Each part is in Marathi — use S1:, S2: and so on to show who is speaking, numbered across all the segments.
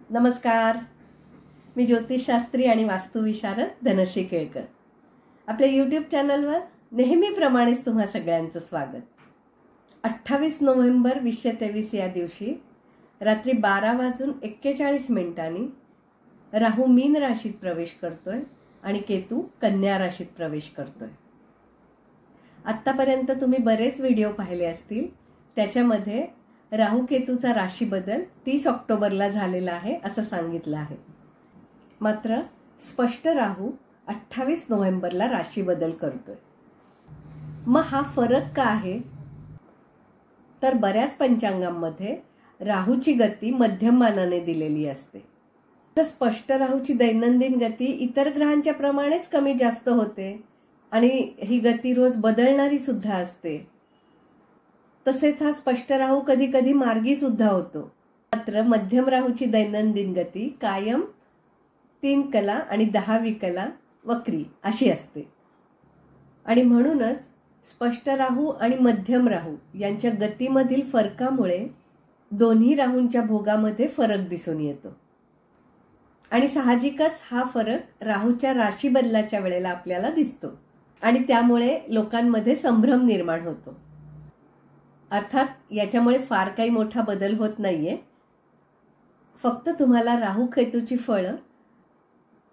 S1: नमस्कार. मी ज्योतिषशास्त्री आणि वास्तुविशारद धनश्री केळकर. आपल्या यूट्यूब चॅनलवर नेहमीप्रमाणेच तुम्हा सगळ्यांचं स्वागत. 28 नोव्हेंबर 2023 या दिवशी रात्री 12:41 राहू मीन राशीत प्रवेश करतोय आणि केतू कन्या राशीत प्रवेश करतोय. आत्तापर्यंत तुम्ही बरेच व्हिडिओ पाहिले असतील. त्याच्यामध्ये राहू केतूचा राशी बदल 30 ऑक्टोबरला झालेला आहे असं सांगितलं आहे. मात्र स्पष्ट राहू 28 नोव्हेंबरला राशी बदल करतोय. मग हा फरक का आहे? तर बऱ्याच पंचांगांमध्ये राहूची गती मध्यम मानाने दिलेली असते. तर स्पष्ट राहूची दैनंदिन गती इतर ग्रहांच्या प्रमाणेच कमी जास्त होते आणि ही गती रोज बदलणारी सुद्धा असते. तसेच हा स्पष्ट राहू कधी कधी मार्गी सुद्धा होतो. मात्र मध्यम राहूची दैनंदिन गती कायम 3 कला आणि 10वी कला वक्री अशी असते. आणि म्हणूनच स्पष्ट राहू आणि मध्यम राहू यांच्या गतीमधील फरकामुळे दोन्ही राहूंच्या भोगामध्ये फरक दिसून येतो. आणि साहजिकच हा फरक राहूच्या राशी बदलाच्या वेळेला आपल्याला दिसतो आणि त्यामुळे लोकांमध्ये संभ्रम निर्माण होतो. अर्थात याच्यामुळे फार काही मोठा बदल होत नाहीये. फक्त तुम्हाला राहू केतूची फळं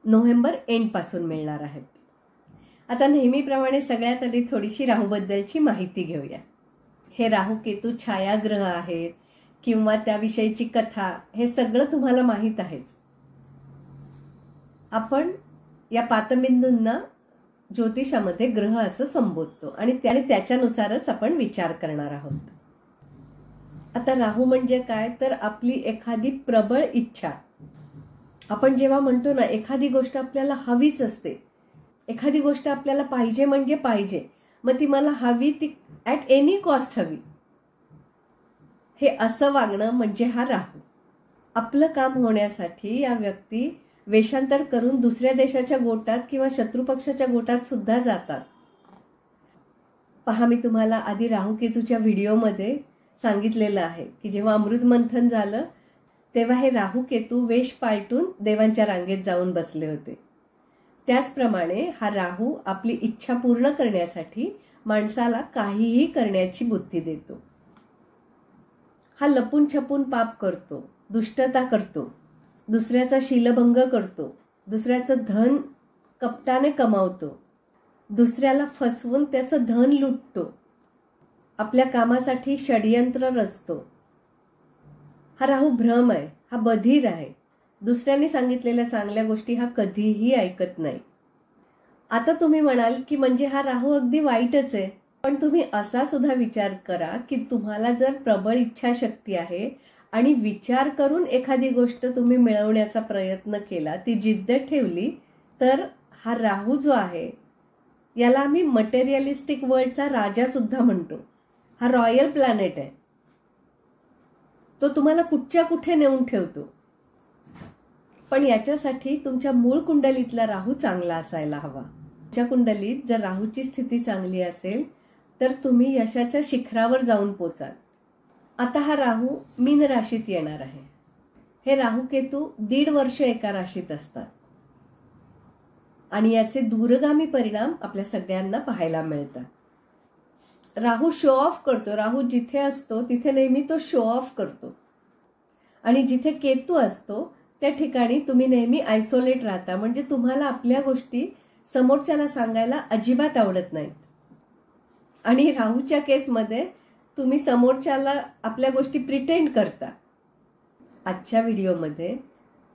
S1: नोव्हेंबर एंड पासून मिळणार आहेत. आता नेहमीप्रमाणे सगळ्यात आधी थोडीशी राहूबद्दलची माहिती घेऊया. हे राहू केतू छायाग्रह आहेत किंवा त्याविषयीची कथा हे सगळं तुम्हाला माहीत आहेच. आपण या पातबिंदूंना ज्योतिषामध्ये ग्रह असं संबोधतो आणि त्याच्यानुसारच आपण विचार करणार आहोत. आता राहू म्हणजे काय? तर आपली एखादी प्रबळ इच्छा. आपण जेव्हा म्हणतो ना एखादी गोष्ट आपल्याला हवीच असते, एखादी गोष्ट आपल्याला पाहिजे म्हणजे पाहिजे, मग ती मला हवी, ती ॲट एनी कॉस्ट हवी, हे असं वागणं म्हणजे हा राहू. आपलं काम होण्यासाठी या व्यक्ती वेषांतर करून दुसऱ्या देशाच्या गोटात किंवा शत्रुपक्षाच्या गोटात सुद्धा जातात. पहा, मी तुम्हाला आधी राहू केतूच्या व्हिडिओमध्ये सांगितलेलं आहे की जेव्हा अमृत मंथन झालं तेव्हा हे राहू केतू वेश पालटून देवांच्या रांगेत जाऊन बसले होते. त्याचप्रमाणे हा राहू आपली इच्छा पूर्ण करण्यासाठी माणसाला काहीही करण्याची बुद्धी देतो. हा लपून छपून पाप करतो, दुष्टता करतो, दुसऱ्याचा शीलभंग करतो, दुसऱ्याचं धन कपटाने कमावतो, दुसऱ्याला फसवून त्याचं धन लुटतो, आपल्या कामासाठी षडयंत्र रचतो. हा राहू भ्रम आहे, हा बधीर आहे. दुसऱ्यांनी सांगितलेल्या चांगल्या गोष्टी हा कधीही ऐकत नाही. आता तुम्ही म्हणाल की म्हणजे हा राहू अगदी वाईटच आहे. पण तुम्ही असा सुद्धा विचार करा की तुम्हाला जर प्रबळ इच्छाशक्ती आहे आणि विचार करून एखादी गोष्ट तुम्ही मिळवण्याचा प्रयत्न केला, ती जिद्द ठेवली, तर हा राहू जो आहे याला आम्ही मटेरियलिस्टिक वर्ल्डचा राजा सुद्धा म्हणतो. हा रॉयल प्लॅनेट आहे. तो तुम्हाला कुठच्या कुठे नेऊन ठेवतो. पण याच्यासाठी तुमच्या मूळ कुंडलीतला राहू चांगला असायला हवा. तुमच्या कुंडलीत जर राहूची स्थिती चांगली असेल तर तुम्ही यशाच्या शिखरावर जाऊन पोचाल. आता हा राहू मीन राशीत येणार आहे. हे राहू केतू 1.5 वर्ष एका राशीत असतात आणि याचे दूरगामी परिणाम आपल्या सगळ्यांना पाहायला मिळतात. राहू शो ऑफ करतो. राहू जिथे असतो तिथे नेहमी तो शो ऑफ करतो आणि जिथे केतू असतो त्या ठिकाणी तुम्ही नेहमी आयसोलेट राहता. म्हणजे तुम्हाला आपल्या गोष्टी समोरच्याला सांगायला अजिबात आवडत नाहीत. आणि राहूच्या केसमध्ये तुम्ही समोरच्याला आपल्या गोष्टी प्रिटेंड करता. आजच्या व्हिडिओमध्ये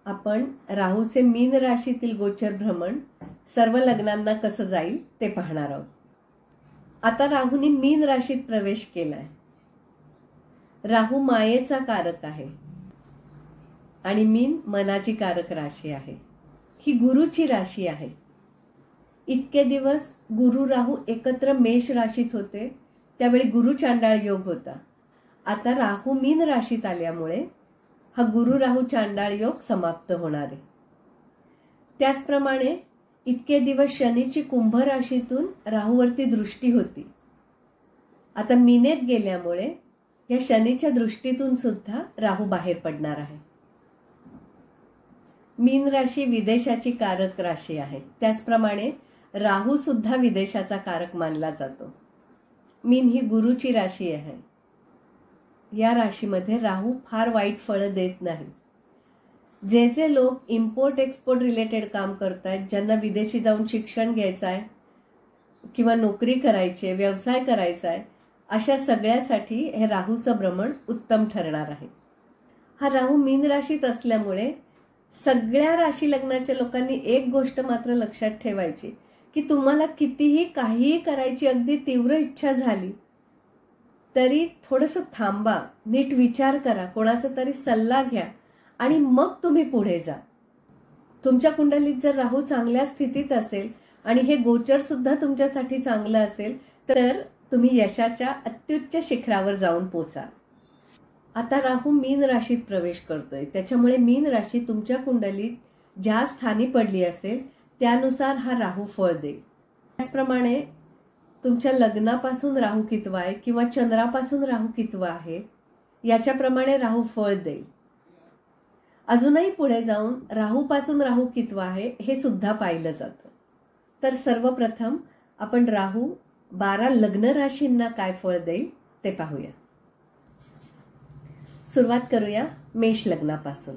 S1: आपण राहूचे मीन राशीतील गोचर भ्रमण सर्व लग्नांना कसं जाईल ते पाहणार आहोत. आता राहूने मीन राशीत प्रवेश केलाय. राहू मायेचा कारक आहे आणि मीन मनाची कारक राशी आहे. ही गुरुची राशी आहे. इतके दिवस गुरु राहू एकत्र मेष राशीत होते, त्यावेळी गुरु चांडाळ योग होता. आता राहू मीन राशीत आल्यामुळे हा गुरु राहू चांडाळ योग समाप्त होणार आहे. त्याचप्रमाणे इतके दिवस शनीची कुंभ राशीतून राहूवरती दृष्टी होती. आता मीनेत गेल्यामुळे या शनीच्या दृष्टीतून सुद्धा राहू बाहेर पडणार आहे. मीन राशी विदेशाची कारक राशी आहे, त्याचप्रमाणे राहू सुद्धा विदेशाचा कारक मानला जातो. मीन ही गुरुची राशी आहे. या राशीमध्ये राहू फार वाईट फळं देत नाही. जे जे लोक इम्पोर्ट एक्सपोर्ट रिलेटेड काम करतायत, ज्यांना विदेशी जाऊन शिक्षण घ्यायचं आहे किंवा नोकरी करायची आहे, व्यवसाय करायचा आहे, अशा सगळ्यासाठी हे राहूचं भ्रमण उत्तम ठरणार आहे. हा राहू मीन राशीत असल्यामुळे सगळ्या राशी लग्नाच्या लोकांनी एक गोष्ट मात्र लक्षात ठेवायची की तुम्हाला कितीही काहीही करायची अगदी तीव्र इच्छा झाली तरी थोडंसं थांबा, नीट विचार करा, कोणाचा तरी सल्ला घ्या आणि मग तुम्ही पुढे जा. तुमच्या कुंडलीत जर राहू चांगल्या स्थितीत असेल आणि हे गोचर सुद्धा तुमच्यासाठी चांगलं असेल तर तुम्ही यशाच्या अत्युच्च शिखरावर जाऊन पोचा. आता राहू मीन राशीत प्रवेश करतोय, त्याच्यामुळे मीन राशी तुमच्या कुंडलीत ज्या स्थानी पडली असेल त्यानुसार हा राहू फळ देईल. त्याचप्रमाणे तुमच्या लग्नापासून राहू कितवा आहे किंवा चंद्रापासून राहू कितवा आहे याच्याप्रमाणे राहू फळ देईल. अजूनही पुढे जाऊन राहूपासून राहू कितवा आहे हे सुद्धा पाहिलं जातं. तर सर्वप्रथम आपण राहू 12 लग्न राशींना काय फळ देईल ते पाहूया. सुरुवात करूया मेष लग्नापासून.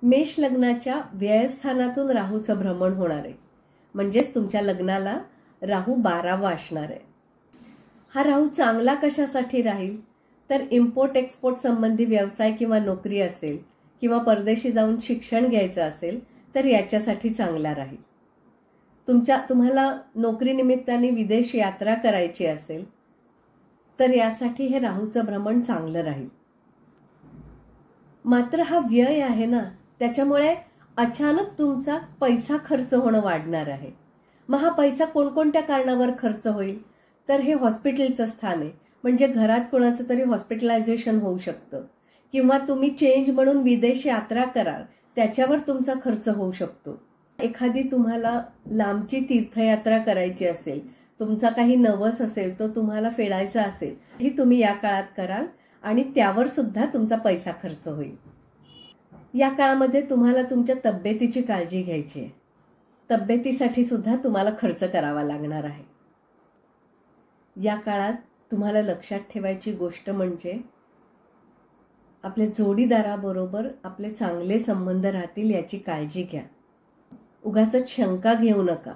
S1: मेष लग्नाच्या व्ययस्थानातून राहूचं भ्रमण होणार आहे, म्हणजेच तुमच्या लग्नाला राहू 12वा असणार आहे. हा राहू चांगला कशासाठी राहील तर इम्पोर्ट एक्सपोर्ट संबंधी व्यवसाय किंवा नोकरी असेल किंवा परदेशी जाऊन शिक्षण घ्यायचं असेल तर याच्यासाठी चांगला राहील. तुम्हाला नोकरी निमित्ताने विदेश यात्रा करायची असेल तर यासाठी हे राहूचं भ्रमण चांगलं राहील. मात्र हा व्यय आहे ना, त्याच्यामुळे अचानक तुमचा पैसा खर्च होणं वाढणार आहे. मग हा पैसा कोणकोणत्या कारणावर खर्च होईल तर हे हॉस्पिटलचं स्थान आहे, म्हणजे घरात कोणाचं तरी हॉस्पिटलायझेशन होऊ शकतं किंवा तुम्ही चेंज म्हणून विदेश यात्रा कराल त्याच्यावर तुमचा खर्च होऊ शकतो. एखादी तुम्हाला लांबची तीर्थयात्रा करायची असेल, तुमचा काही नवस असेल तो तुम्हाला फेडायचा असेल ही तुम्ही या काळात कराल आणि त्यावर सुद्धा तुमचा पैसा खर्च होईल. या काळामध्ये तुम्हाला तुमच्या तब्येतीची काळजी घ्यायची आहे. तब्येतीसाठी सुद्धा तुम्हाला खर्च करावा लागणार आहे. या काळात तुम्हाला लक्षात ठेवायची गोष्ट म्हणजे आपल्या जोडीदाराबरोबर आपले चांगले संबंध राहतील याची काळजी घ्या. उगाचच शंका घेऊ नका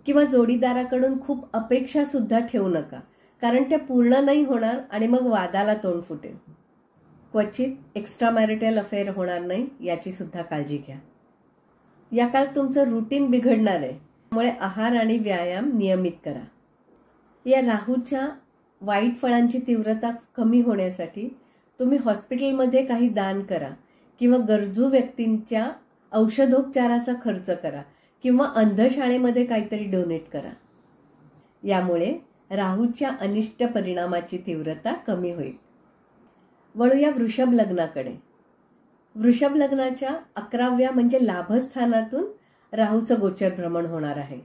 S1: किंवा जोडीदाराकडून खूप अपेक्षा सुद्धा ठेवू नका, कारण त्या पूर्ण नाही होणार आणि मग वादाला तोंड फुटेल. क्वचित एक्स्ट्रा मॅरिटल अफेअर होणार नाही याची सुद्धा काळजी घ्या. या काळात तुमचं रुटीन बिघडणार आहे, त्यामुळे आहार आणि व्यायाम नियमित करा. या राहूच्या वाईट फळांची तीव्रता कमी होण्यासाठी तुम्ही हॉस्पिटलमध्ये काही दान करा किंवा गरजू व्यक्तींच्या औषधोपचाराचा खर्च करा किंवा अंधशाळेमध्ये काहीतरी डोनेट करा. यामुळे राहूच्या अनिष्ट परिणामाची तीव्रता कमी होईल. वळूया वृषभ लग्नाकडे. वृषभ लग्नाच्या 11व्या म्हणजे लाभस्थानातून राहूचं गोचर भ्रमण होणार आहे.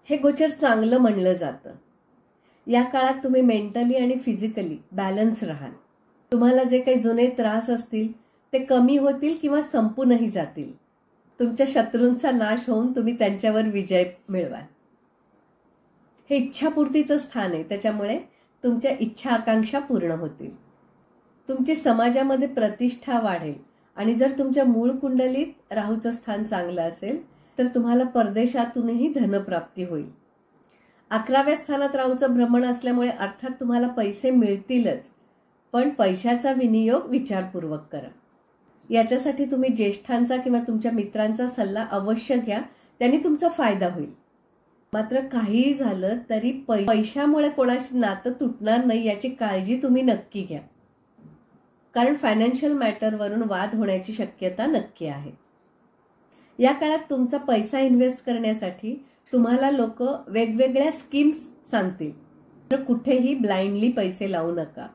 S1: हे गोचर चांगलं म्हणलं जातं. या काळात तुम्ही मेंटली आणि फिजिकली बॅलन्स राहाल. तुम्हाला जे काही जुने त्रास असतील ते कमी होतील किंवा संपूनही जातील. तुमच्या शत्रूंचा नाश होऊन तुम्ही त्यांच्यावर विजय मिळवाल. हे इच्छापूर्तीचं स्थान आहे, त्याच्यामुळे तुमच्या इच्छा आकांक्षा पूर्ण होतील. तुमची समाजामध्ये प्रतिष्ठा वाढेल आणि जर तुमच्या मूळ कुंडलीत राहूचं स्थान चांगलं असेल तर तुम्हाला परदेशातूनही धनप्राप्ती होईल. 11व्या स्थानात राहूचं भ्रमण असल्यामुळे अर्थात तुम्हाला पैसे मिळतीलच, पण पैशाचा विनियोग विचारपूर्वक करा. याच्यासाठी तुम्ही ज्येष्ठांचा किंवा तुमच्या मित्रांचा सल्ला अवश्य घ्या, त्यांनी तुमचा फायदा होईल. मात्र काहीही झालं तरी पैशामुळे कोणाशी नातं तुटणार नाही याची काळजी तुम्ही नक्की घ्या, कारण फायनान्शियल मॅटरवरून वाद होण्याची शक्यता नक्की आहे. या काळात तुमचा पैसा इन्व्हेस्ट करण्यासाठी तुम्हाला लोक वेगवेगळ्या स्कीम्स सांगतील, तर कुठेही ब्लाइंडली पैसे लावू नका.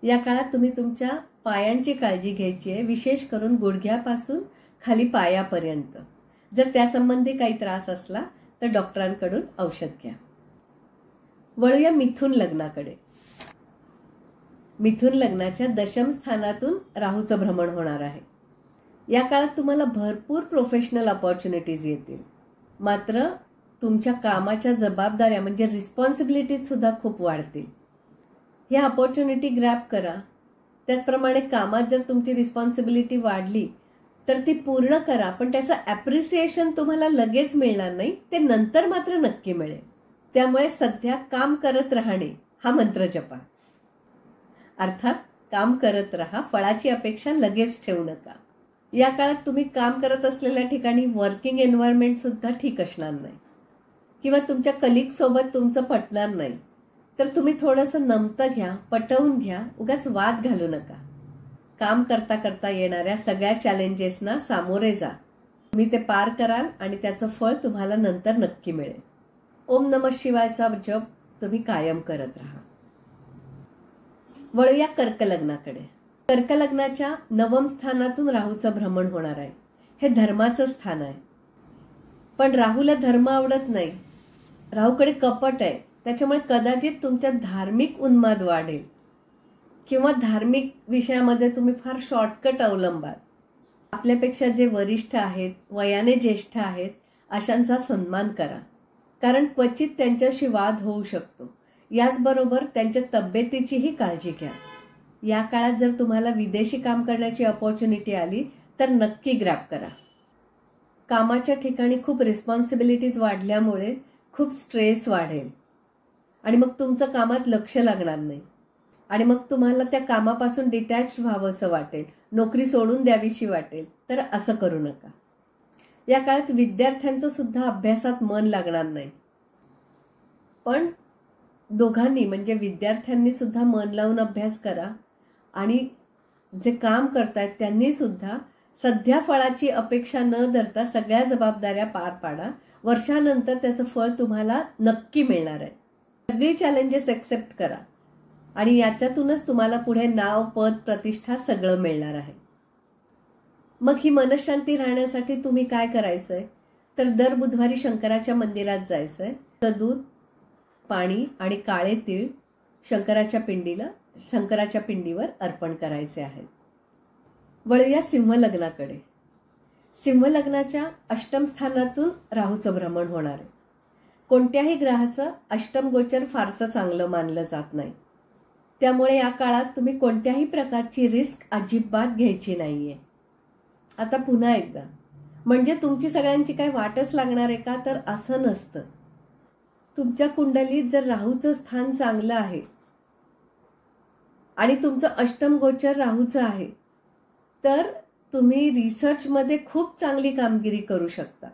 S1: या काळात तुम्ही तुमच्या पायांची काळजी घ्यायची आहे, विशेष करून गुडघ्यापासून खाली पायापर्यंत. जर त्यासंबंधी काही त्रास असला तर डॉक्टरांकडून औषध घ्या. वळूया मिथुन लग्नाकडे. मिथुन लग्नाच्या दशम स्थानातून राहूचं भ्रमण होणार आहे. या काळात तुम्हाला भरपूर प्रोफेशनल अपॉर्च्युनिटीज येतील. मात्र तुमच्या कामाच्या जबाबदाऱ्या म्हणजे रिस्पॉन्सिबिलिटीज सुद्धा खूप वाढतील. ह्या अपॉर्च्युनिटी ग्रॅब करा. त्याचप्रमाणे कामात जर तुमची रिस्पॉन्सिबिलिटी वाढली तर ती पूर्ण करा, पण त्याचं ॲप्रिसिएशन तुम्हाला लगेच मिळणार नाही, ते नंतर मात्र नक्की मिळेल. त्यामुळे सध्या काम करत राहणे हा मंत्र जपा. अर्थात काम करत राहा, फळाची अपेक्षा लगेच ठेवू नका. या काळात तुम्ही काम करत असलेल्या ठिकाणी वर्किंग एन्व्हायरमेंट सुद्धा ठीक असणार नाही किंवा तुमच्या कलिग सोबत तुमचं पटणार नाही, तर तुम्ही थोडंसं नमतं घ्या, पटवून घ्या, उगाच वाद घालू नका. काम करता करता येणाऱ्या सगळ्या चॅलेंजेसना सामोरे जा. तुम्ही ते पार कराल आणि त्याचं फळ तुम्हाला नंतर नक्की मिळेल. ओम नमः शिवायचा जप तुम्ही कायम करत राहा. वळूया कर्क लग्नाकडे. कर्क लग्नाच्या नवम स्थानातून राहूचं भ्रमण होणार आहे. हे धर्माचं स्थान आहे, पण राहूला धर्म आवडत नाही. राहूकडे कपट आहे, त्याच्यामुळे कदाचित तुमच्यात धार्मिक उन्माद वाढेल किंवा धार्मिक विषयामध्ये तुम्ही फार शॉर्टकट अवलंबाल. आपल्यापेक्षा जे वरिष्ठ आहेत, वयाने ज्येष्ठ आहेत, अशांचा सन्मान करा, कारण क्वचित त्यांच्याशी वाद होऊ शकतो. याचबरोबर त्यांच्या तब्येतीचीही काळजी घ्या. या काळात जर तुम्हाला विदेशी काम करण्याची अपॉर्च्युनिटी आली तर नक्की ग्रॅब करा. कामाच्या ठिकाणी खूप रिस्पॉन्सिबिलिटीज वाढल्यामुळे खूप स्ट्रेस वाढेल आणि मग तुमचं कामात लक्ष लागणार नाही आणि मग तुम्हाला त्या कामापासून डिटॅच व्हावंसं वाटेल, नोकरी सोडून द्यावीशी वाटेल. तर असं करू नका. या काळात विद्यार्थ्यांचं सुद्धा अभ्यासात मन लागणार नाही, पण दोघांनी म्हणजे विद्यार्थ्यांनी सुद्धा मन लावून अभ्यास करा आणि जे काम करतायत त्यांनी सुद्धा सध्या फळाची अपेक्षा न धरता सगळ्या जबाबदाऱ्या पार पाडा. वर्षानंतर त्याचं फळ तुम्हाला नक्की मिळणार आहे. सगळी चॅलेंजेस एक्सेप्ट करा आणि याच्यातूनच तुम्हाला पुढे नाव, पद, प्रतिष्ठा सगळं मिळणार आहे. मग ही मनशांती राहण्यासाठी तुम्ही काय करायचंय तर दर बुधवारी शंकराच्या मंदिरात जायचंय. दूध, पाणी आणि काळे तीळ शंकराच्या पिंडीवर अर्पण करायचे आहे. वळूया सिंह लग्नाकडे. सिंह लग्नाच्या अष्टम स्थानातून राहूचं भ्रमण होणार आहे. कोणत्याही ग्रहाचं अष्टम गोचर फारसं चांगलं मानलं जात नाही, त्यामुळे या काळात तुम्ही कोणत्याही प्रकारची रिस्क अजिबात घ्यायची नाहीये. आता पुन्हा एकदा, म्हणजे तुमची सगळ्यांची काय वाटच लागणार आहे का, तर असं नसतं. तुमच्या कुंडलीत जर राहूचं स्थान चांगलं आहे आणि तुमचं अष्टम गोचर राहूचं आहे तर तुम्ही रिसर्चमध्ये खूप चांगली कामगिरी करू शकता.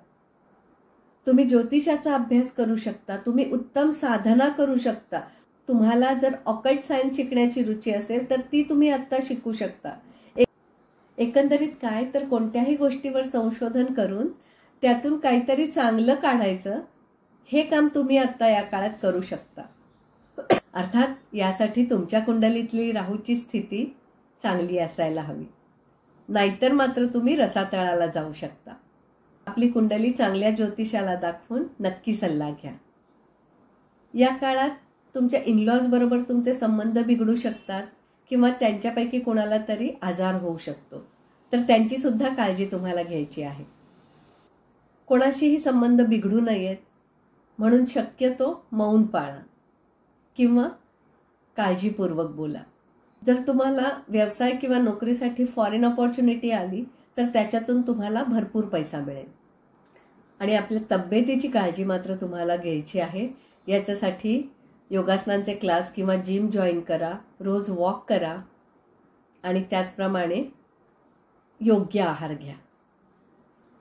S1: तुम्ही ज्योतिषाचा अभ्यास करू शकता, तुम्ही उत्तम साधना करू शकता. तुम्हाला जर ऑकल्ट सायन्स शिकण्याची रुची असेल तर ती तुम्ही आता शिकू शकता. एकंदरीत काय तर कोणत्याही गोष्टीवर संशोधन करून त्यातून काहीतरी चांगलं काढायचं, हे काम तुम्ही आता या काळात करू शकता. अर्थात यासाठी तुमच्या कुंडलीतली राहूची स्थिती चांगली असायला हवी, नाहीतर मात्र तुम्ही रसातळाला जाऊ शकता. आपली कुंडली चांगल्या ज्योतिषाला दाखवून नक्की सल्ला घ्या. या काळात तुमच्या इनलॉज बरोबर तुमचे संबंध बिघडू शकतात किंवा त्यांच्यापैकी कोणाला तरी आजार होऊ शकतो, तर त्यांची सुद्धा काळजी तुम्हाला घ्यायची आहे. कोणाशीही संबंध बिघडू नयेत म्हणून शक्यतो मौन पाळा किंवा काळजीपूर्वक बोला. जर तुम्हाला व्यवसाय किंवा नोकरीसाठी फॉरेन अपॉर्च्युनिटी आली तर त्याच्यातून तुम्हाला भरपूर पैसा मिळेल. आणि आपल्या तब्येतीची काळजी मात्र तुम्हाला घ्यायची आहे. याच्यासाठी योगासनांचे क्लास किंवा जिम जॉईन करा, रोज वॉक करा आणि त्याचप्रमाणे योग्य आहार घ्या.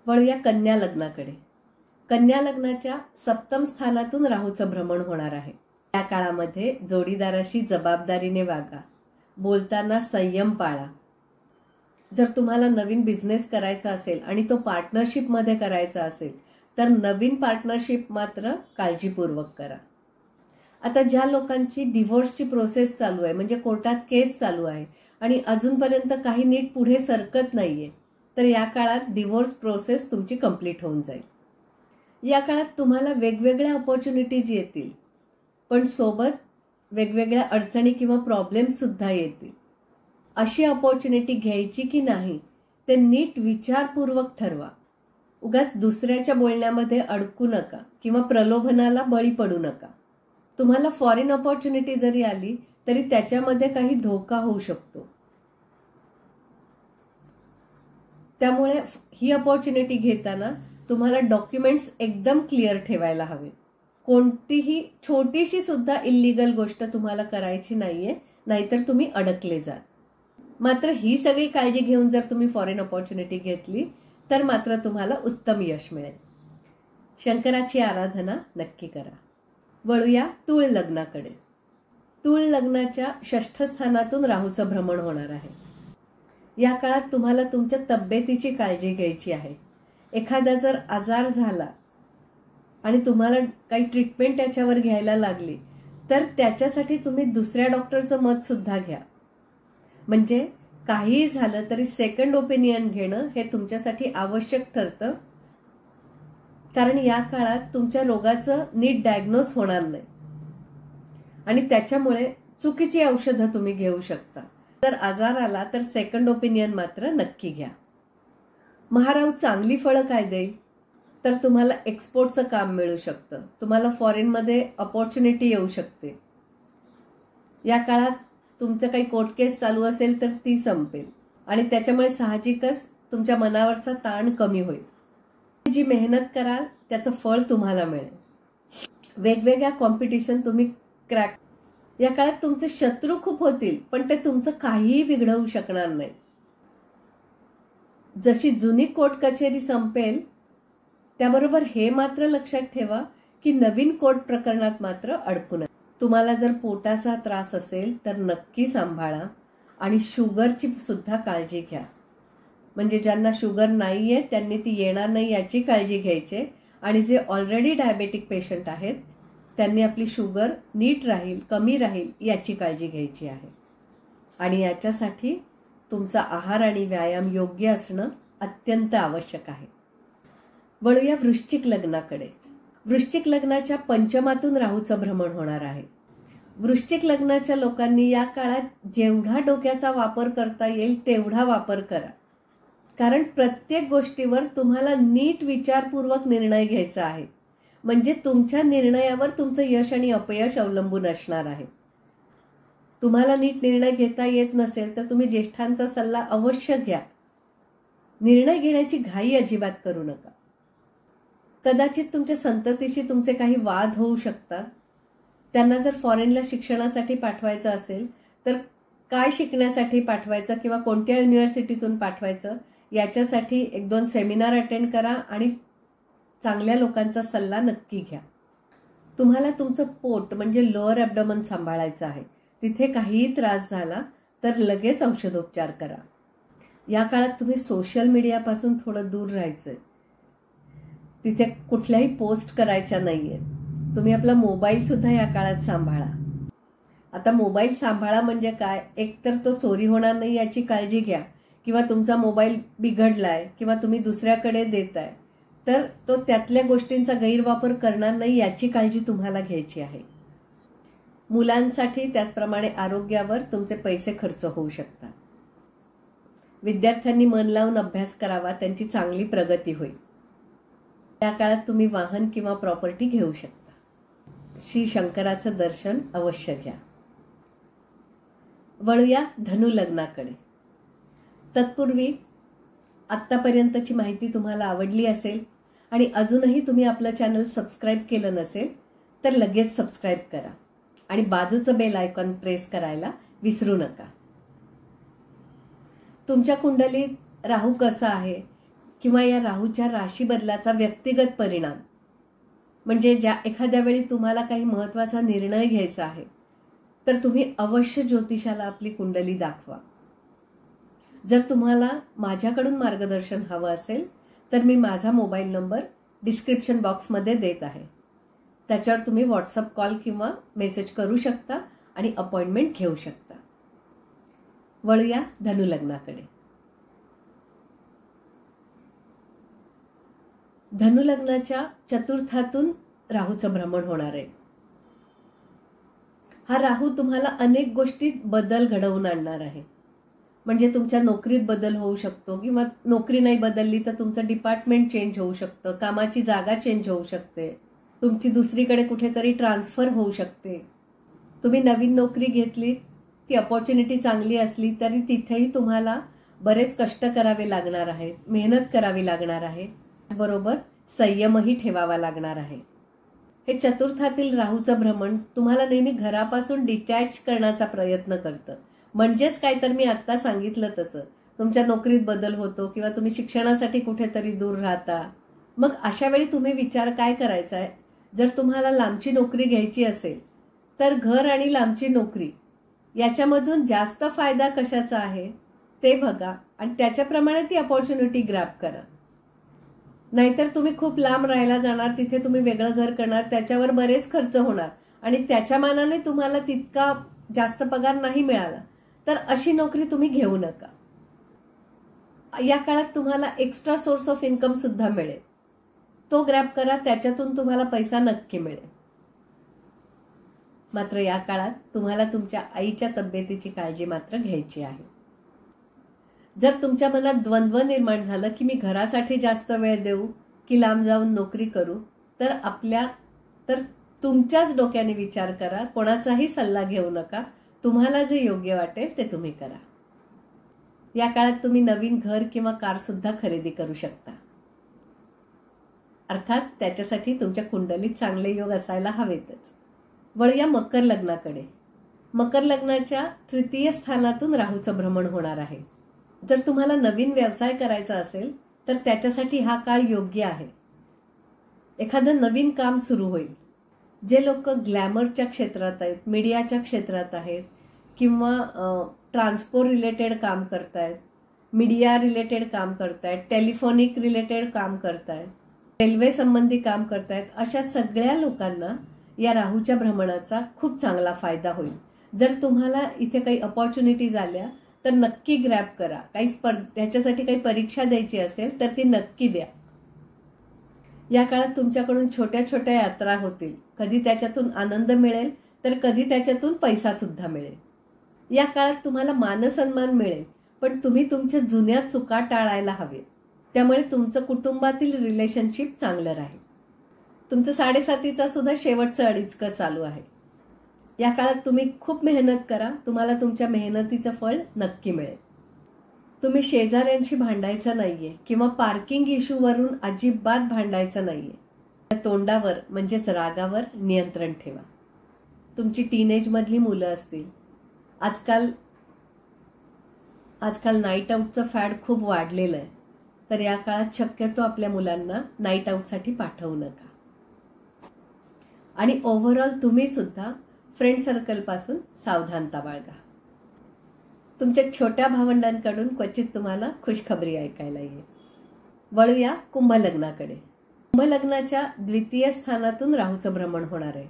S1: वळूया कन्या लग्नाकडे. कन्या लग्नाच्या सप्तम स्थानातून राहूचं भ्रमण होणार आहे. या काळामध्ये जोडीदाराशी जबाबदारीने वागा, बोलताना संयम पाळा. जर तुम्हाला नवीन बिझनेस करायचा असेल आणि तो पार्टनरशिपमध्ये करायचा असेल तर नवीन पार्टनरशिप मात्र काळजीपूर्वक करा. आता ज्या लोकांची डिव्होर्सची प्रोसेस चालू आहे, म्हणजे कोर्टात केस चालू आहे आणि अजूनपर्यंत काही नीट पुढे सरकत नाहीये, तर या काळात डिव्होर्स प्रोसेस तुमची कंप्लीट होऊन जाईल. या काळात तुम्हाला वेगवेगळ्या अपॉर्च्युनिटीज येतील, पण सोबत वेगवेगळ्या अडचणी किंवा प्रॉब्लेम्स सुद्धा येतील. अशी अपॉर्च्युनिटी घ्यायची की नाही ते नीट विचारपूर्वक ठरवा. उगाच दुसऱ्याच्या बोलण्यामध्ये अडकू नका किंवा प्रलोभनाला बळी पडू नका. तुम्हाला फॉरेन अपॉर्च्युनिटी जरी आली तरी त्याच्यामध्ये काही धोका होऊ शकतो. त्यामुळे ही अपॉर्च्युनिटी घेताना तुम्हाला डॉक्युमेंट्स एकदम क्लिअर ठेवायला हवे. कोणतीही छोटीशी सुद्धा इल्लीगल गोष्ट तुम्हाला करायची नाहीये, नाहीतर तुम्ही अडकले जाल. मात्र ही सगळी काळजी घेऊन जर तुम्ही फॉरेन अपॉर्च्युनिटी घेतली तर मात्र तुम्हाला उत्तम यश मिळेल. शंकराची आराधना नक्की करा. वळूया तूळ लग्नाकडे. तूळ लग्नाच्या 6th स्थानातून राहूचं भ्रमण होणार आहे. या काळात तुम्हाला तुमच्या तब्येतीची काळजी घ्यायची आहे. एखादा जर आजार झाला आणि तुम्हाला काही ट्रीटमेंट त्याच्यावर घ्यायला लागली तर त्याच्यासाठी तुम्ही दुसऱ्या डॉक्टरचं मत सुद्धा घ्या. म्हणजे काहीही झालं तरी सेकंड ओपिनियन घेणं हे तुमच्यासाठी आवश्यक ठरतं. कारण या काळात तुमच्या रोगाचं नीट डायग्नोस होणार नाही आणि त्याच्यामुळे चुकीची औषधं तुम्ही घेऊ शकता. जर आजार आला तर सेकंड ओपिनियन मात्र नक्की घ्या. महाराहू चांगली फळं काय देईल तर तुम्हाला एक्सपोर्टचं काम मिळू शकतं. तुम्हाला फॉरेनमध्ये अपॉर्च्युनिटी येऊ शकते. या काळात तुमचं काही कोर्ट केस चालू असेल तर ती संपेल आणि त्याच्यामुळे साहजिकच तुमच्या मनावरचा ताण कमी होईल. जी मेहनत कराल त्याचं फळ तुम्हाला मिळेल. वेगवेगळ्या कॉम्पिटिशन तुम्ही क्रॅक. या काळात तुमचे शत्रू खूप होतील पण ते तुमचं काहीही बिघडवू शकणार नाही. जशी जुनी कोर्ट कचेरी संपेल त्याबरोबर हे मात्र लक्षात ठेवा की नवीन कोर्ट प्रकरणात मात्र अडकू नये. तुम्हाला जर पोटाचा त्रास असेल तर नक्की सांभाळा आणि शुगरची सुद्धा काळजी घ्या. म्हणजे ज्यांना शुगर नाहीये त्यांनी ती येणार नाही याची काळजी घ्यायची आणि जे ऑलरेडी डायबेटिक पेशंट आहेत त्यांनी आपली शुगर नीट राहील, कमी राहील याची काळजी घ्यायची आहे. आणि याच्यासाठी तुमचा आहार आणि व्यायाम योग्य असणं अत्यंत आवश्यक आहे. वळूया वृश्चिक लग्नाकडे. वृश्चिक लग्नाच्या पंचमातून राहूचं भ्रमण होणार आहे. वृश्चिक लग्नाच्या लोकांनी या काळात जेवढा डोक्याचा वापर करता येईल तेवढा वापर करा. कारण प्रत्येक गोष्टीवर तुम्हाला नीट विचारपूर्वक निर्णय घ्यायचा आहे. म्हणजे तुमच्या निर्णयावर तुमचं यश आणि अपयश अवलंबून असणार आहे. तुम्हाला नीट निर्णय घेता येत नसेल तर तुम्ही ज्येष्ठांचा सल्ला अवश्य घ्या. निर्णय घेण्याची घाई अजिबात करू नका. कदाचित तुमच्या संततीशी तुमचे काही वाद होऊ शकतात. त्यांना जर फॉरेनला शिक्षणासाठी पाठवायचं असेल तर काय शिकण्यासाठी पाठवायचं किंवा कोणत्या युनिव्हर्सिटीतून पाठवायचं याच्यासाठी 1-2 सेमिनार अटेंड करा आणि चांगल्या लोकांचा सल्ला नक्की घ्या. तुम्हाला तुमचं पोट म्हणजे लोअर ॲब्डोमन सांभाळायचं आहे. तिथे काहीही त्रास झाला तर लगेच औषधोपचार करा. या काळात तुम्ही सोशल मीडियापासून थोडं दूर राहायचंय. तिथे कुठल्याही पोस्ट करायच्या नाहीये. तुम्ही आपला मोबाईल सुद्धा या काळात सांभाळा. आता मोबाईल सांभाळा म्हणजे काय, एकतर तो चोरी होणार नाही याची काळजी घ्या किंवा तुमचा मोबाईल बिघडलाय किंवा तुम्ही दुसऱ्याकडे देताय तर तो त्यातल्या गोष्टींचा गैरवापर करणार नाही याची काळजी तुम्हाला घ्यायची आहे. मुलांसाठी त्याचप्रमाणे आरोग्यावर तुमचे पैसे खर्च होऊ शकतात. विद्यार्थ्यांनी मन लावून अभ्यास करावा, त्यांची चांगली प्रगती होईल. या काळात तुम्ही वाहन किंवा प्रॉपर्टी घेऊ शकता. श्री शंकराचं दर्शन अवश्य घ्या. वळूया धनु लग्नाकडे. तत्पूर्वी आत्तापर्यंतची माहिती तुम्हाला आवडली असेल आणि अजूनही तुम्ही आपलं चॅनल सबस्क्राईब केलं नसेल तर लगेच सबस्क्राईब करा आणि बाजूचं बेल आयकॉन प्रेस करायला विसरू नका. तुमच्या कुंडलीत राहू कसा आहे किंवा या राहूच्या राशी बदलाचा व्यक्तिगत परिणाम म्हणजे ज्या एखाद्या वेळी तुम्हाला काही महत्त्वाचा निर्णय घ्यायचा आहे तर तुम्ही अवश्य ज्योतिषाला आपली कुंडली दाखवा. जर तुम्हाला माझ्याकडून मार्गदर्शन हवं असेल तर मी माझा मोबाईल नंबर डिस्क्रिप्शन बॉक्समध्ये देत आहे. त्याच्यावर तुम्ही व्हॉट्सअप कॉल किंवा मेसेज करू शकता आणि अपॉइंटमेंट घेऊ शकता. वळूया धनु लग्नाकडे. धनु लग्नाच्या चतुर्थातून राहूचं भ्रमण होणार आहे. हा राहू तुम्हाला अनेक गोष्टीत बदल घडवून आणणार आहे. म्हणजे तुमच्या नोकरीत बदल होऊ शकतो, किंवा नोकरी नाही बदलली तर तुमचं डिपार्टमेंट चेंज होऊ शकतं, कामाची जागा चेंज होऊ शकते, तुमची दुसरीकडे कुठेतरी ट्रान्सफर होऊ शकते. तुम्ही नवीन नोकरी घेतली, ती अपॉर्च्युनिटी चांगली असली तरी तिथेही तुम्हाला बरेच कष्ट करावे लागणार आहेत, मेहनत करावी लागणार आहे, बरोबर संयमही ठेवावा लागणार आहे. हे चतुर्थातील राहूचं भ्रमण तुम्हाला नेहमी घरापासून डिटॅच करण्याचा प्रयत्न करतं. म्हणजेच काय, तर मी आता सांगितलं तसं तुमच्या नोकरीत बदल होतो, किंवा तुम्ही शिक्षणासाठी कुठेतरी दूर राहता. मग अशा वेळी तुम्ही विचार काय करायचा आहे, जर तुम्हाला लांबची नोकरी घ्यायची असेल तर घर आणि लांबची नोकरी याच्यामधून जास्त फायदा कशाचा आहे ते बघा आणि त्याच्याप्रमाणे ती अपॉर्च्युनिटी ग्रॅब करा. नाहीतर तुम्ही खूप लांब राहायला जाणार, तिथे तुम्ही वेगळं घर करणार, त्याच्यावर बरेच खर्च होणार आणि त्याच्या मानाने तुम्हाला तितका जास्त पगार नाही मिळाला, तर अशी नोकरी तुम्ही घेऊ नका. या काळात तुम्हाला एक्स्ट्रा सोर्स ऑफ इन्कम सुद्धा मिळेल, तो ग्रॅब करा, त्याच्यातून तुम्हाला पैसा नक्की मिळेल. मात्र या काळात तुम्हाला तुमच्या आईच्या तब्येतीची काळजी मात्र घ्यायची आहे. जर तुमच्या मनात द्वंद्व निर्माण झालं की मी घरासाठी जास्त वेळ देऊ की लांब जाऊन नोकरी करू, तर तुमच्याच डोक्याने विचार करा, कोणाचाही सल्ला घेऊ नका. तुम्हाला जे योग्य वाटेल ते तुम्ही करा. या काळात तुम्ही नवीन घर किंवा कार सुद्धा खरेदी करू शकता. अर्थात त्याच्यासाठी तुमच्या कुंडलीत चांगले योग असायला हवेतच. वळूया मकर लग्नाकडे. मकर लग्नाच्या तृतीय स्थानातून राहूचं भ्रमण होणार आहे. जर तुम्हाला नवीन व्यवसाय करायचा असेल तर त्याच्यासाठी हा काळ योग्य आहे. एखादं नवीन काम सुरू होईल. जे लोक ग्लॅमरच्या क्षेत्रात आहेत, मीडियाच्या क्षेत्रात आहेत, किंवा ट्रान्सपोर्ट रिलेटेड काम करतायत, मीडिया रिलेटेड काम करतायत, टेलिफोनिक रिलेटेड काम करतायत, रेल्वे संबंधी काम करतायत, अशा सगळ्या लोकांना या राहूच्या भ्रमणाचा खूप चांगला फायदा होईल. जर तुम्हाला इथे काही अपॉर्च्युनिटीज आल्या तर नक्की ग्रॅब करा. त्याच्यासाठी काही परीक्षा द्यायची असेल तर ती नक्की द्या. या काळात तुमच्याकडून छोट्या छोट्या यात्रा होतील. कधी त्याच्यातून आनंद मिळेल तर कधी त्याच्यातून पैसा सुद्धा मिळेल. या काळात तुम्हाला मानसन्मान मिळेल, पण तुम्ही तुमच्या जुन्या चुका टाळायला हवे. त्यामुळे तुमचं कुटुंबातील रिलेशनशिप चांगलं राहील. तुमचं 7.5चा सुद्धा शेवटचं अडीचकं चालू आहे. या काळात तुम्ही खूप मेहनत करा, तुम्हाला तुमच्या मेहनतीचं फळ नक्की मिळेल. तुम्ही शेजाऱ्यांशी भांडायचं नाहीये किंवा पार्किंग इश्यूवरून अजिबात भांडायचं नाहीये. तोंडावर म्हणजेच रागावर नियंत्रण ठेवा. तुमची टीनेज मधली मुलं असतील, आजकाल नाईट आऊटचं फॅड खूप वाढलेलं आहे, तर या काळात शक्यतो आपल्या मुलांना नाईट आऊटसाठी पाठवू नका. आणि ओव्हरऑल तुम्ही सुद्धा फ्रेंड सर्कल पासून सावधानता बाळगा. तुमच्या छोट्या भावंडांकडून क्वचित तुम्हाला खुशखबरी ऐकायला येईल. वळूया कुंभ लग्नाकडे. कुंभ लग्नाच्या द्वितीय स्थानातून राहूचं भ्रमण होणार आहे.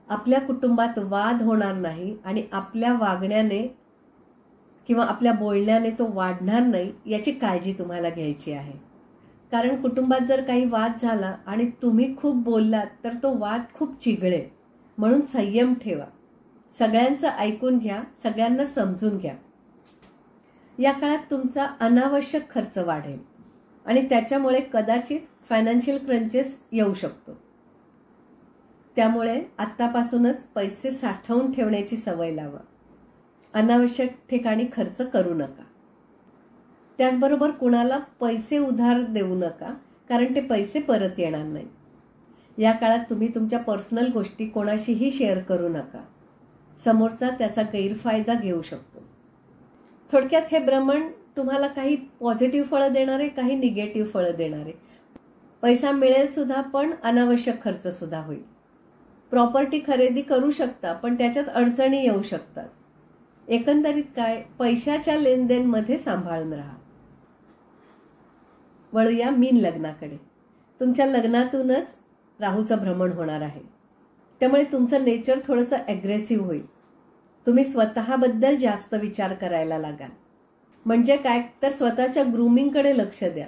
S1: आपल्या कुटुंबात वाद होणार नाही आणि आपल्या वागण्याने किंवा आपल्या बोलण्याने तो वाढणार नाही याची काळजी तुम्हाला घ्यायची आहे. कारण कुटुंबात जर काही वाद झाला आणि तुम्ही खूप बोललात तर तो वाद खूप चिघळेल. म्हणून संयम ठेवा. सगळ्यांचं ऐकून घ्या, सगळ्यांना समजून घ्या. या काळात तुमचा अनावश्यक खर्च वाढेल आणि त्याच्यामुळे कदाचित फायनान्शियल क्रंचेस येऊ शकतो. त्यामुळे आत्तापासूनच पैसे साठवून ठेवण्याची सवय लावा. अनावश्यक ठिकाणी खर्च करू नका. त्याचबरोबर कुणाला पैसे उधार देऊ नका, कारण ते पैसे परत येणार नाही. या काळात तुम्ही तुमच्या पर्सनल गोष्टी कोणाशीही शेअर करू नका. समोरचा त्याचा गैरफायदा घेऊ शकतो. थोडक्यात हे भ्रमण तुम्हाला काही पॉझिटिव्ह फळं देणारे, काही निगेटिव्ह फळं देणारे. पैसा मिळेल सुद्धा, पण अनावश्यक खर्च सुद्धा होईल. प्रॉपर्टी खरेदी करू शकता, पण त्याच्यात अडचणी येऊ शकतात. एकंदरीत काय, पैशाच्या लेनदेनमध्ये सांभाळून राहा. वळूया मीन लग्नाकडे. तुमच्या लग्नातूनच राहूचं भ्रमण होणार आहे. त्यामुळे तुमचं नेचर थोडंसं अग्रेसिव्ह होईल. तुम्ही स्वतःबद्दल जास्त विचार करायला लागाल. म्हणजे काय, तर स्वतःच्या ग्रूमिंगकडे लक्ष द्या.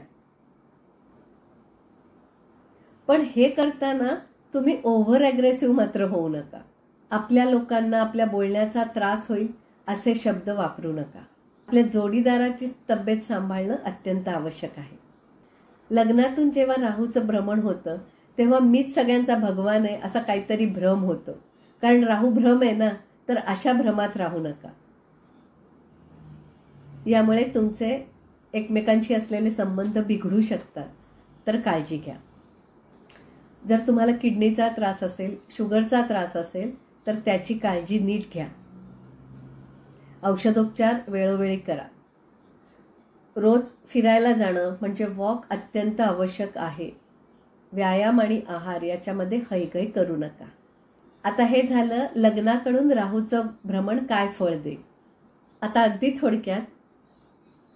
S1: पण हे करताना तुम्ही ओव्हर अग्रेसिव्ह मात्र होऊ नका. आपल्या लोकांना आपल्या बोलण्याचा त्रास होईल असे शब्द वापरू नका. आपल्या जोडीदाराची तब्येत सांभाळणं अत्यंत आवश्यक आहे. लग्नातून जेव्हा राहूचं भ्रमण होतं तेव्हा मीच सगळ्यांचा भगवान आहे असा काहीतरी भ्रम होतो. कारण राहू भ्रम आहे ना, तर अशा भ्रमात राहू नका. यामुळे तुमचे एकमेकांशी असलेले संबंध बिघडू शकतात, तर काळजी घ्या. जर तुम्हाला किडनीचा त्रास असेल, शुगरचा त्रास असेल, तर त्याची काळजी नीट घ्या. औषधोपचार वेळोवेळी करा. रोज फिरायला जाणं म्हणजे वॉक अत्यंत आवश्यक आहे. व्यायाम आणि आहार याच्यामध्ये हयगय करू नका. आता हे झालं लग्नाकडून राहूचं भ्रमण काय फळ देईल. आता अगदी थोडक्यात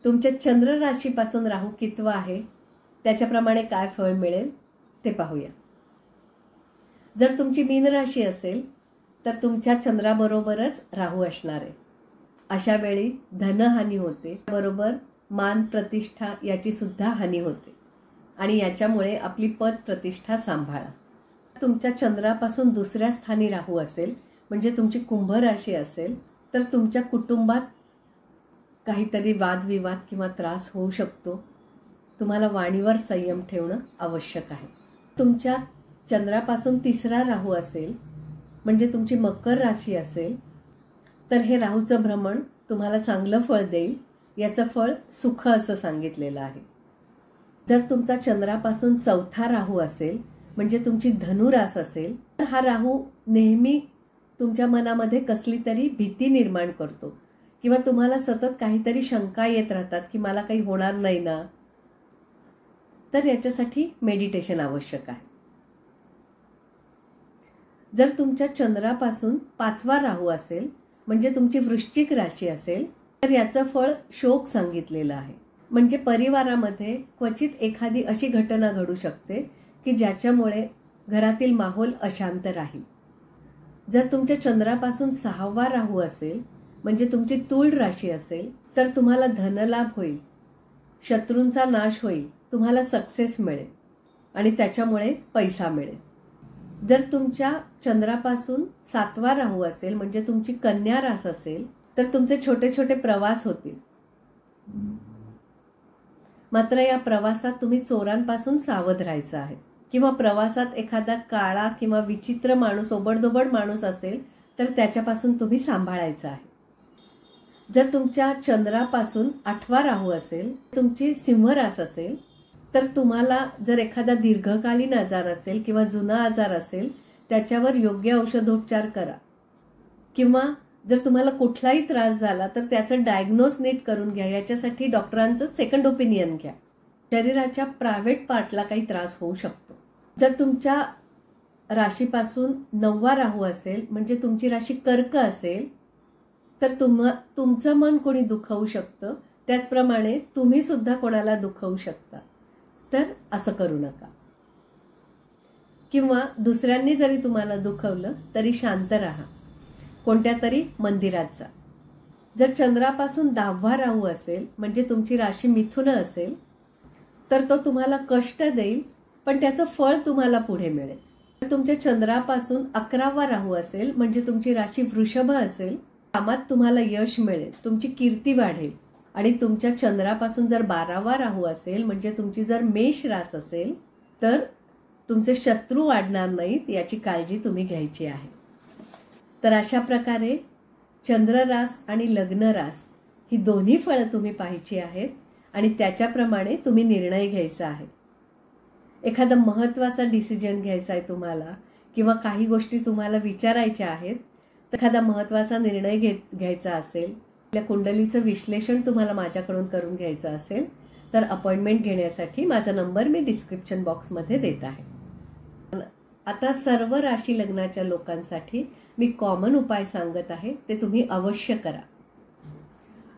S1: तुमच्या चंद्र राशीपासून राहू कितवा आहे त्याच्याप्रमाणे काय फळ मिळेल ते पाहूया. जर तुमची मीन राशी असेल तर तुमच्या चंद्राबरोबरच राहू असणार आहे. अशा वेळी धनहानी होते, बरोबर मान प्रतिष्ठा याची सुद्धा हानी होते आणि याच्यामुळे आपली पद प्रतिष्ठा सांभाळा. तुमच्या चंद्रापासून दुसऱ्या स्थानी राहू असेल म्हणजे तुमची कुंभ राशी असेल तर तुमच्या कुटुंबात काहीतरी वादविवाद किंवा त्रास होऊ शकतो. तुम्हाला वाणीवर संयम ठेवणं आवश्यक आहे. तुमच्या चंद्रापासून तिसरा राहू असेल म्हणजे तुमची मकर राशी असेल तर हे राहूचं भ्रमण तुम्हाला चांगलं फळ देईल. याचं फळ सुख असं सांगितलेलं आहे. जर तुमचा चंद्रापासून चौथा राहू असेल म्हणजे तुमची धनुरास असेल तर हा राहू नेहमी तुमच्या मनामध्ये कसली तरी भीती निर्माण करतो किंवा तुम्हाला सतत काहीतरी शंका येत राहतात की मला काही होणार नाही ना, तर याच्यासाठी मेडिटेशन आवश्यक आहे. जर तुमच्या चंद्रापासून पाचवा राहू असेल म्हणजे तुमची वृश्चिक राशी असेल तर याचं फळ शोक सांगितलेलं आहे. म्हणजे परिवारामध्ये क्वचित एखादी अशी घटना घडू शकते की ज्याच्यामुळे घरातील माहोल अशांत राहील. जर तुमच्या चंद्रापासून सहावा राहू असेल म्हणजे तुमची तूळ राशी असेल तर तुम्हाला धनलाभ होईल, शत्रूंचा नाश होईल, तुम्हाला सक्सेस मिळेल आणि त्याच्यामुळे पैसा मिळेल. जर तुमच्या चंद्रापासून सातवा राहू असेल म्हणजे तुमची कन्या रास असेल तर तुमचे छोटे छोटे प्रवास होतील. मात्र या प्रवासात तुम्ही चोरांपासून सावध राहायचं आहे किंवा प्रवासात एखादा काळा किंवा विचित्र माणूस, ओबडधोबड माणूस असेल तर त्याच्यापासून तुम्ही सांभाळायचं आहे. जर तुमच्या चंद्रापासून आठवा राहू असेल, तुमची सिंह रास असेल तर तुम्हाला जर एखादा दीर्घकालीन आजार असेल किंवा जुना आजार असेल त्याच्यावर योग्य औषधोपचार करा. किंवा जर तुम्हाला कुठलाही त्रास झाला तर त्याचं डायग्नोज नीट करून घ्या. याच्यासाठी डॉक्टरांचं सेकंड ओपिनियन घ्या. शरीराच्या प्रायव्हेट पार्टला काही त्रास होऊ शकतो. जर तुमच्या राशीपासून नववा राहू असेल म्हणजे तुमची राशी कर्क असेल तर तुमचं मन कोणी दुखवू शकतं, त्याचप्रमाणे तुम्ही सुद्धा कोणाला दुखवू शकता. तर असं करू नका. किंवा दुसऱ्यांनी जरी तुम्हाला दुखवलं तरी शांत राहा, कोणत्या तरी मंदिरात जा. जर चंद्रापासून 10वा राहू असेल म्हणजे तुमची राशी मिथुन असेल तर तो तुम्हाला कष्ट देईल पण त्याचं फळ तुम्हाला पुढे मिळेल. जर तुमच्या चंद्रापासून 11वा राहू असेल म्हणजे तुमची राशी वृषभ असेल, कामात तुम्हाला यश मिळेल, तुमची कीर्ती वाढेल. आणि तुमच्या चंद्रापासून जर 12वा राहू असेल म्हणजे तुमची जर मेष रास असेल तर तुमचे शत्रू वाढणार नाहीत याची काळजी तुम्ही घ्यायची आहे. तर अशा प्रकारे चंद्ररास आणि लग्न रास ही दोन्ही फळं तुम्ही पाहायची आहेत आणि त्याच्याप्रमाणे तुम्ही निर्णय घ्यायचा आहे. एखादा महत्त्वाचा डिसिजन घ्यायचा आहे तुम्हाला किंवा काही गोष्टी तुम्हाला विचारायच्या आहेत, तर एखादा महत्त्वाचा निर्णय घ्यायचा असेल, आपल्या कुंडलीचं विश्लेषण तुम्हाला माझ्याकडून करून घ्यायचं असेल तर अपॉइंटमेंट घेण्यासाठी माझा नंबर मी डिस्क्रिप्शन बॉक्समध्ये देत आहे. आता सर्व राशी लग्नाच्या लोकांसाठी मी कॉमन उपाय सांगत आहे, ते तुम्ही अवश्य करा.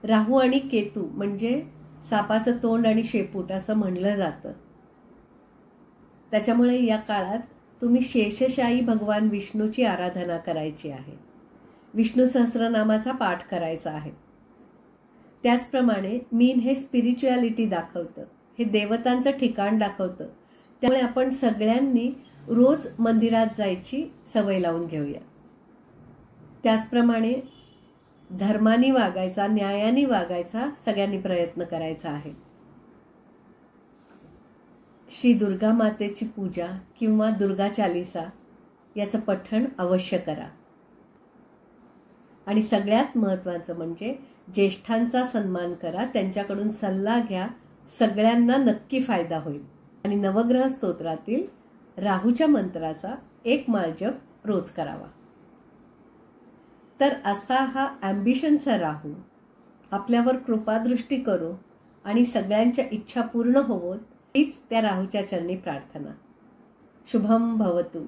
S1: राहू आणि केतू म्हणजे सापाचं तोंड आणि शेपूट असं म्हणलं जातं. त्याच्यामुळे या काळात तुम्ही शेषशायी भगवान विष्णूची आराधना करायची आहे. विष्णू सहस्रनामाचा पाठ करायचा आहे. त्याचप्रमाणे मीन हे स्पिरिच्युअलिटी दाखवतं, हे देवतांचं ठिकाण दाखवतं. त्यामुळे आपण सगळ्यांनी रोज मंदिरात जायची सवय लावून घेऊया. त्याचप्रमाणे धर्माने वागायचा, न्यायाने वागायचा सगळ्यांनी प्रयत्न करायचा आहे. श्री दुर्गा मातेची पूजा किंवा दुर्गा चालीसा याचं पठण अवश्य करा. आणि सगळ्यात महत्त्वाचं म्हणजे ज्येष्ठांचा सन्मान करा, त्यांच्याकडून सल्ला घ्या. सगळ्यांना नक्की फायदा होईल. आणि नवग्रह स्तोत्रातील राहूच्या मंत्राचा 1 माळ जप रोज करावा. तर असा हा ॲम्बिशनचा राहू आपल्यावर कृपादृष्टी करो आणि सगळ्यांच्या इच्छा पूर्ण होवोत, हीच त्या राहूच्या चरणी प्रार्थना. शुभम भवतु.